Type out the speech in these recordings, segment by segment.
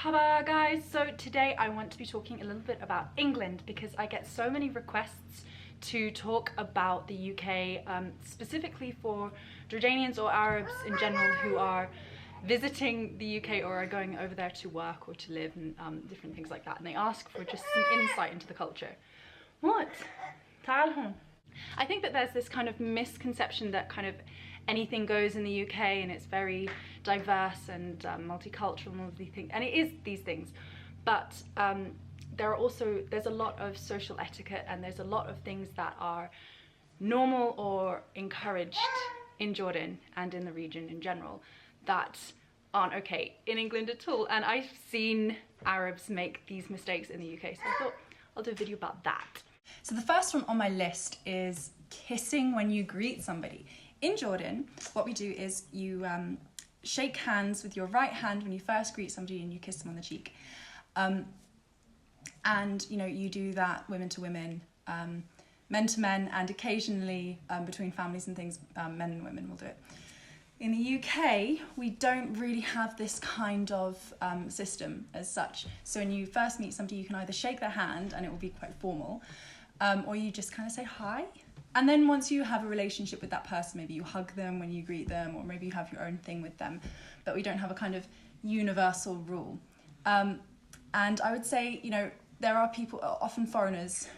Marhaba guys, so today I want to be talking a little bit about England because I get so many requests to talk about the UK, specifically for Jordanians or Arabs in general who are visiting the UK or are going over there to work or to live and different things like that, and they ask for just some insight into the culture. What? تعال هون. I think that there's this kind of misconception that kind of anything goes in the UK and it's very diverse and multicultural and all of these things, and it is these things, but there's a lot of social etiquette and there's a lot of things that are normal or encouraged in Jordan and in the region in general that aren't okay in England at all, and I've seen Arabs make these mistakes in the UK, so I thought I'll do a video about that. So the first one on my list is kissing when you greet somebody. In Jordan, what we do is you shake hands with your right hand when you first greet somebody and you kiss them on the cheek. And you know, you do that women to women, men to men, and occasionally between families and things, men and women will do it. In the UK, we don't really have this kind of system as such. So when you first meet somebody, you can either shake their hand and it will be quite formal, or you just kind of say hi. And then once you have a relationship with that person, maybe you hug them when you greet them, or maybe you have your own thing with them, but we don't have a kind of universal rule. And I would say, you know, there are people, often foreigners,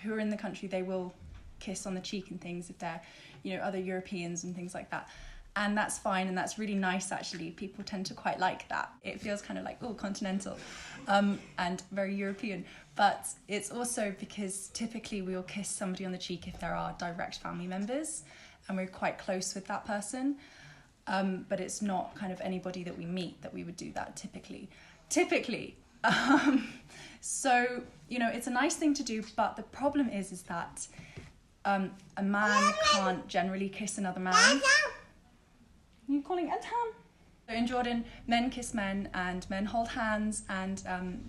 who are in the country, they will kiss on the cheek and things if they're, you know, other Europeans and things like that. And that's fine, and that's really nice actually. People tend to quite like that. It feels kind of like, oh, continental, and very European. But it's also because typically we'll kiss somebody on the cheek if there are direct family members and we're quite close with that person. But it's not kind of anybody that we meet that we would do that typically. So, you know, it's a nice thing to do, but the problem is that a man can't generally kiss another man. You calling Adham? So in Jordan, men kiss men and men hold hands, and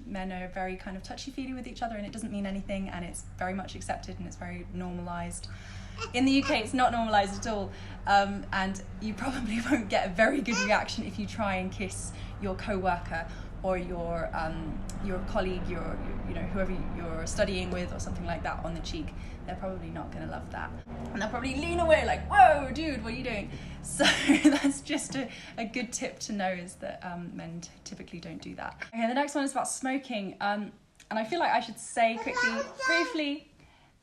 men are very kind of touchy-feely with each other, and it doesn't mean anything, and it's very much accepted and it's very normalised. In the UK, it's not normalised at all, and you probably won't get a very good reaction if you try and kiss your co-worker or your colleague, you know, whoever you're studying with or something like that on the cheek. They're probably not going to love that, and they'll probably lean away like, whoa dude, what are you doing? So that's just a good tip to know, is that men typically don't do that. Okay, the next one is about smoking, and I feel like I should say briefly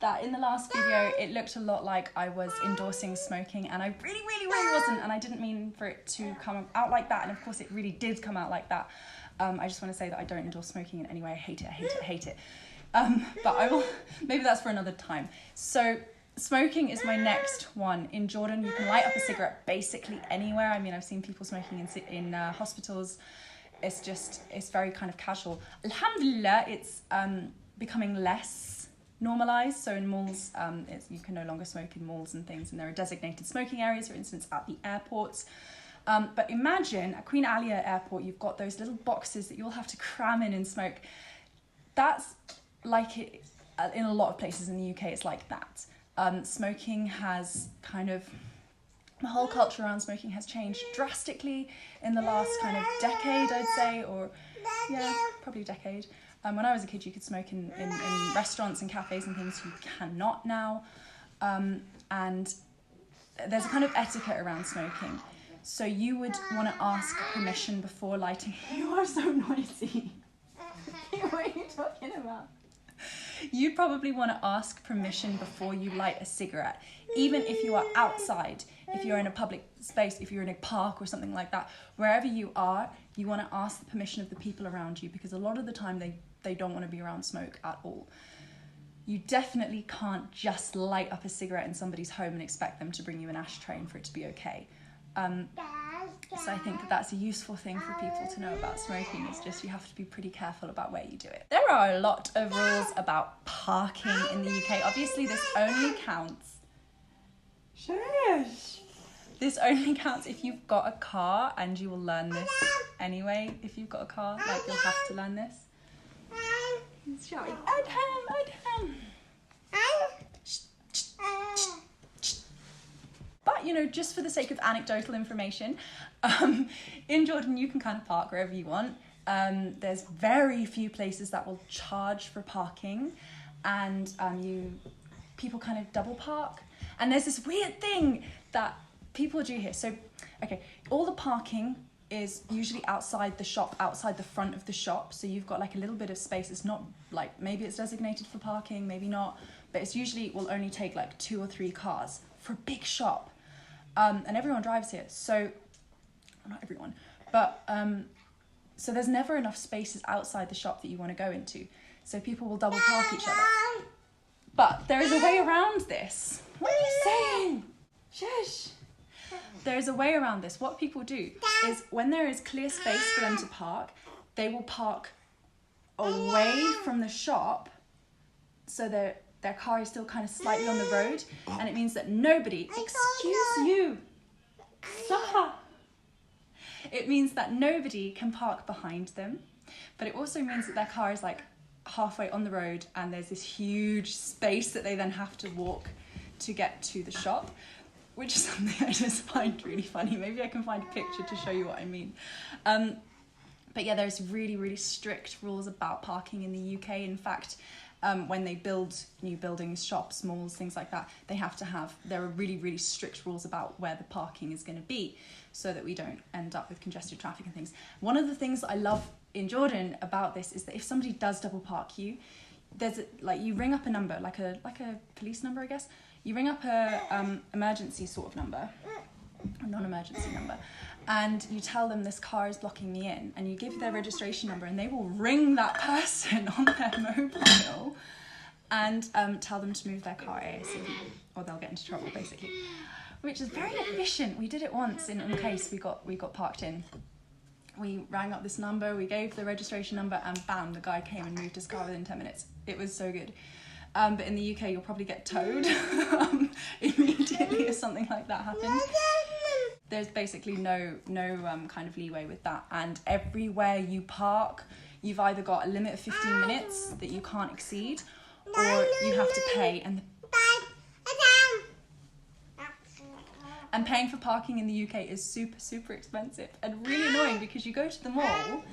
that in the last video it looked a lot like I was endorsing smoking, and I really wasn't, and I didn't mean for it to come out like that, and of course it really did come out like that. I just want to say that I don't endorse smoking in any way. I hate it. But I will, maybe that's for another time. So smoking is my next one. In Jordan, you can light up a cigarette basically anywhere. I mean, I've seen people smoking in hospitals. It's very kind of casual. Alhamdulillah, it's becoming less normalised. So in malls, you can no longer smoke in malls and things, and there are designated smoking areas, for instance, at the airports. But imagine at Queen Alia Airport, you've got those little boxes that you'll have to cram in and smoke. That's like it in a lot of places in the UK. It's like that. Smoking has kind of, the whole culture around smoking has changed drastically in the last kind of decade, I'd say, or yeah, probably a decade. When I was a kid, you could smoke in restaurants and cafes and things. You cannot now. And there's a kind of etiquette around smoking. So you would want to ask permission before lighting. You are so noisy. What are you talking about? You'd probably want to ask permission before you light a cigarette, even if you are outside, if you're in a public space, if you're in a park or something like that. Wherever you are, you want to ask the permission of the people around you, because a lot of the time they don't want to be around smoke at all. You definitely can't just light up a cigarette in somebody's home and expect them to bring you an ashtray and for it to be okay. So I think that that's a useful thing for people to know about smoking. It's just you have to be pretty careful about where you do it. There are a lot of rules about parking in the UK. Obviously, this only counts. Shush. This only counts if you've got a car, and you will learn this anyway. If you've got a car, like, you'll have to learn this. He's shouting, Adham. But, you know, just for the sake of anecdotal information, in Jordan you can kind of park wherever you want. There's very few places that will charge for parking, and people kind of double park. And there's this weird thing that people do here. So, okay, all the parking is usually outside the shop, outside the front of the shop. So you've got like a little bit of space. It's not like, maybe it's designated for parking, maybe not, but it's usually will only take like 2 or 3 cars for a big shop. And everyone drives here. So, not everyone, but so there's never enough spaces outside the shop that you want to go into. So people will double park each other. But there is a way around this. What are you saying? Shush. There's a way around this. What people do is when there is clear space for them to park, they will park away from the shop so their car is still kind of slightly on the road, and it means that nobody, excuse you, stop. It means that nobody can park behind them, but it also means that their car is like halfway on the road and there's this huge space that they then have to walk to get to the shop, which is something I just find really funny. Maybe I can find a picture to show you what I mean. But yeah, there's really, really strict rules about parking in the UK. In fact, when they build new buildings, shops, malls, things like that, there are really, really strict rules about where the parking is going to be so that we don't end up with congested traffic and things. One of the things that I love in Jordan about this is that if somebody does double park you, you ring up a number, like a police number, I guess. You ring up a emergency sort of number, a non-emergency number, and you tell them this car is blocking me in, and you give their registration number, and they will ring that person on their mobile and tell them to move their car ASAP, or they'll get into trouble, basically. Which is very efficient. We did it once in case we got parked in. We rang up this number, we gave the registration number, and bam, the guy came and moved his car within 10 minutes. It was so good. But in the UK, you'll probably get towed immediately if something like that happens. There's basically no kind of leeway with that. And everywhere you park, you've either got a limit of 15 minutes that you can't exceed, or you have to pay. And paying for parking in the UK is super, super expensive and really annoying, because you go to the mall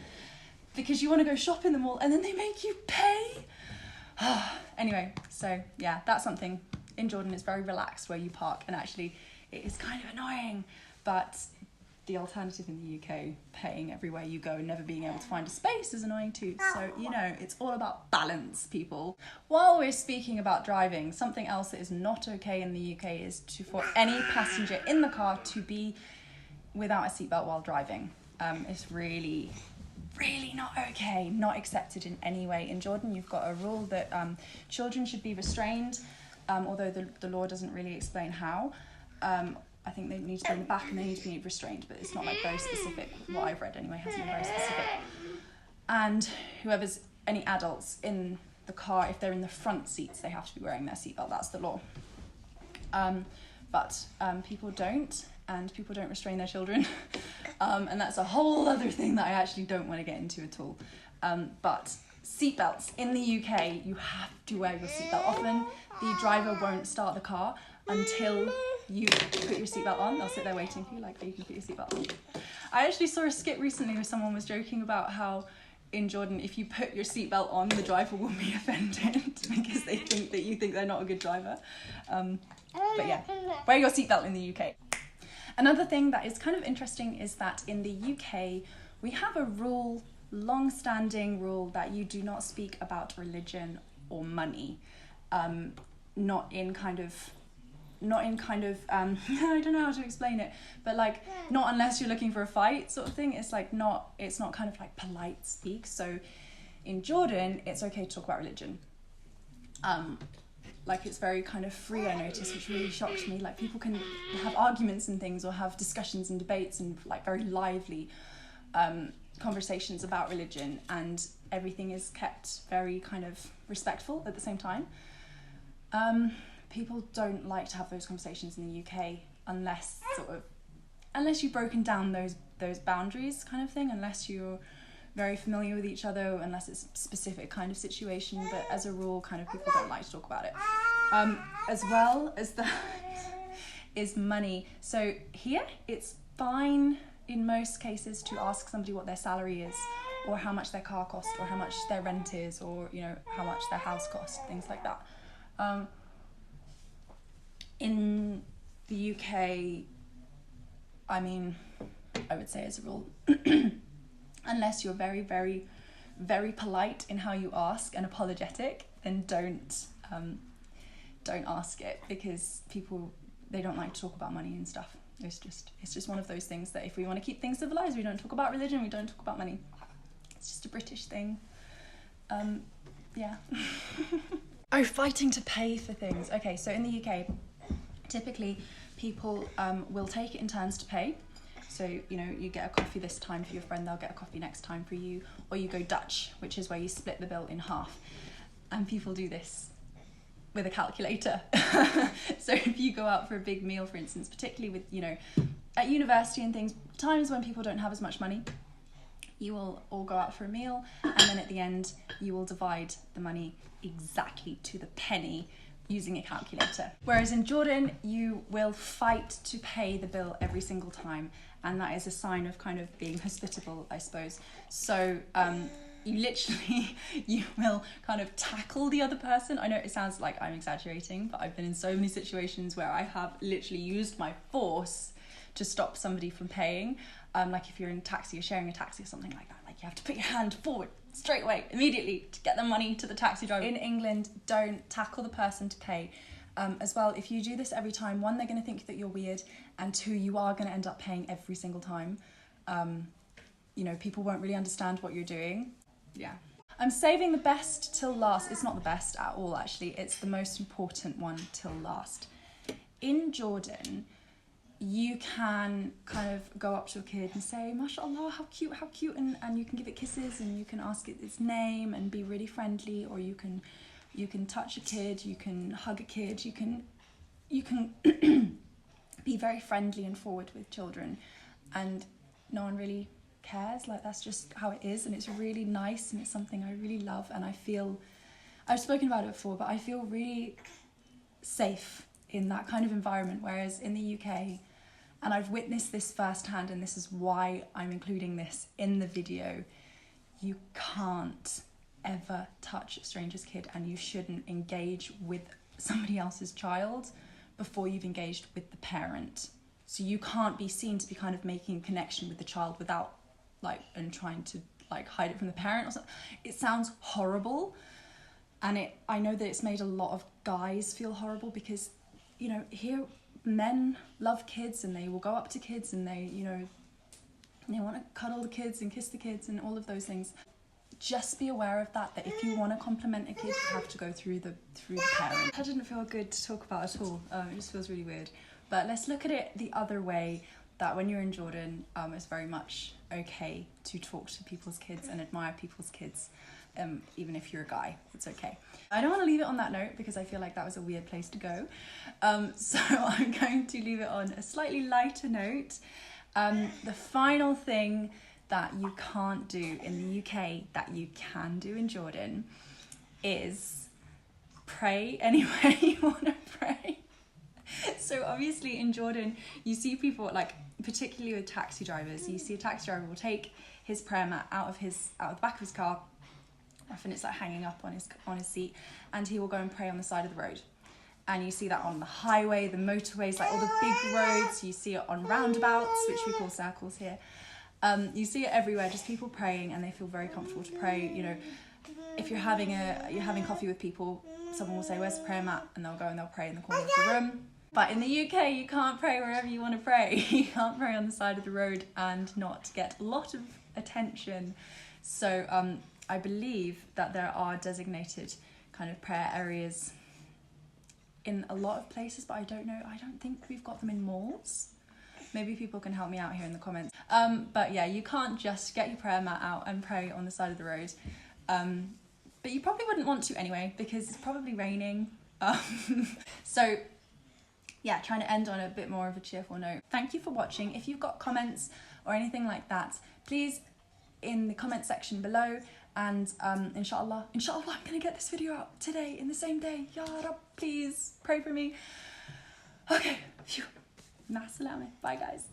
because you want to go shop in the mall and then they make you pay. Anyway, so yeah, that's something. In Jordan, it's very relaxed where you park, and actually it is kind of annoying, but the alternative in the UK, paying everywhere you go and never being able to find a space, is annoying too. So, it's all about balance, people. While we're speaking about driving, something else that is not okay in the UK is for any passenger in the car to be without a seatbelt while driving. It's really, really not okay, not accepted in any way. In Jordan, you've got a rule that children should be restrained, although the law doesn't really explain how. I think they need to be in the back and they need to be restrained, but it's not like very specific. What I've read anyway hasn't been very specific. And any adults in the car, if they're in the front seats, they have to be wearing their seatbelt. That's the law. But people don't, and people don't restrain their children. And that's a whole other thing that I actually don't want to get into at all. But seatbelts in the UK, you have to wear your seatbelt. Often the driver won't start the car until you put your seatbelt on. They'll sit there waiting for you, like, oh, you can put your seatbelt on. I actually saw a skit recently where someone was joking about how in Jordan, if you put your seatbelt on, the driver will be offended because they think that you think they're not a good driver. But yeah, wear your seatbelt in the UK. Another thing that is kind of interesting is that in the UK, we have a rule, long-standing rule, that you do not speak about religion or money. Not in kind of I don't know how to explain it, but like, not unless you're looking for a fight sort of thing. It's not kind of like polite speak. So in Jordan, it's okay to talk about religion. Like, it's very kind of free, I noticed, which really shocked me. Like, people can have arguments and things, or have discussions and debates and like very lively conversations about religion, and everything is kept very kind of respectful at the same time. People don't like to have those conversations in the UK unless you've broken down those boundaries kind of thing, unless you're very familiar with each other, unless it's a specific kind of situation. But as a rule, kind of people don't like to talk about it. As well as that is money. So here it's fine in most cases to ask somebody what their salary is, or how much their car cost, or how much their rent is, or you know, how much their house costs, things like that. In the UK, I mean, I would say as a rule, unless you're very, very, very polite in how you ask and apologetic, then don't ask it, because people, they don't like to talk about money and stuff. It's just one of those things that if we want to keep things civilized, we don't talk about religion, we don't talk about money. It's just a British thing. Yeah. Oh, fighting to pay for things. Okay, so in the UK, typically people will take it in turns to pay. So, you know, you get a coffee this time for your friend, they'll get a coffee next time for you, or you go Dutch, which is where you split the bill in half. And people do this with a calculator. So if you go out for a big meal, for instance, particularly with, you know, at university and things, times when people don't have as much money, you will all go out for a meal, and then at the end you will divide the money exactly to the penny using a calculator. Whereas in Jordan, you will fight to pay the bill every single time, and that is a sign of kind of being hospitable, I suppose. So you literally, you will kind of tackle the other person. I know it sounds like I'm exaggerating, but I've been in so many situations where I have literally used my force to stop somebody from paying. Like if you're in a taxi, you're sharing a taxi or something like that, like you have to put your hand forward straight away, immediately, to get the money to the taxi driver. In England, don't tackle the person to pay. As well, if you do this every time, one, they're going to think that you're weird, and two, you are going to end up paying every single time. You know, people won't really understand what you're doing. Yeah. I'm saving the best till last. It's not the best at all, actually. It's the most important one till last. In Jordan, you can kind of go up to a kid and say, mashallah, how cute, and you can give it kisses, and you can ask it its name and be really friendly, or you can touch a kid, you can hug a kid, you can be very friendly and forward with children, and no one really cares. Like, that's just how it is, and it's really nice, and it's something I really love, and I've spoken about it before, but I feel really safe in that kind of environment. Whereas in the UK, and I've witnessed this firsthand, and this is why I'm including this in the video, you can't ever touch a stranger's kid, and you shouldn't engage with somebody else's child before you've engaged with the parent. So you can't be seen to be kind of making a connection with the child without and trying to hide it from the parent or something. It sounds horrible, and I know that it's made a lot of guys feel horrible, because, you know, here men love kids, and they will go up to kids, and they, you know, they want to cuddle the kids and kiss the kids and all of those things. Just be aware of that if you want to compliment a kid, you have to go through the parent. That didn't feel good to talk about at all. It just feels really weird. But let's look at it the other way, that when you're in Jordan, it's very much okay to talk to people's kids and admire people's kids, even if you're a guy, it's okay. I don't want to leave it on that note, because I feel like that was a weird place to go. So I'm going to leave it on a slightly lighter note. The final thing that you can't do in the UK that you can do in Jordan is pray anywhere you want to pray. So obviously in Jordan, you see people, like, particularly with taxi drivers, you see a taxi driver will take his prayer mat out of the back of his car, often it's like hanging up on his seat, and he will go and pray on the side of the road. And you see that on the highway, the motorways, like all the big roads. You see it on roundabouts, which we call circles here. You see it everywhere, just people praying, and they feel very comfortable to pray. You know, if you're having coffee with people, someone will say, "Where's the prayer mat?" and they'll go and they'll pray in the corner of the room. But in the UK, you can't pray wherever you want to pray. You can't pray on the side of the road and not get a lot of attention. So I believe that there are designated kind of prayer areas in a lot of places, but I don't know. I don't think we've got them in malls. Maybe people can help me out here in the comments. But yeah, you can't just get your prayer mat out and pray on the side of the road. But you probably wouldn't want to anyway, because it's probably raining. So yeah, trying to end on a bit more of a cheerful note. Thank you for watching. If you've got comments or anything like that, please in the comment section below, and inshallah I'm gonna get this video out today in the same day. Ya Rab, please pray for me. Okay, phew. Ma salama. Bye guys.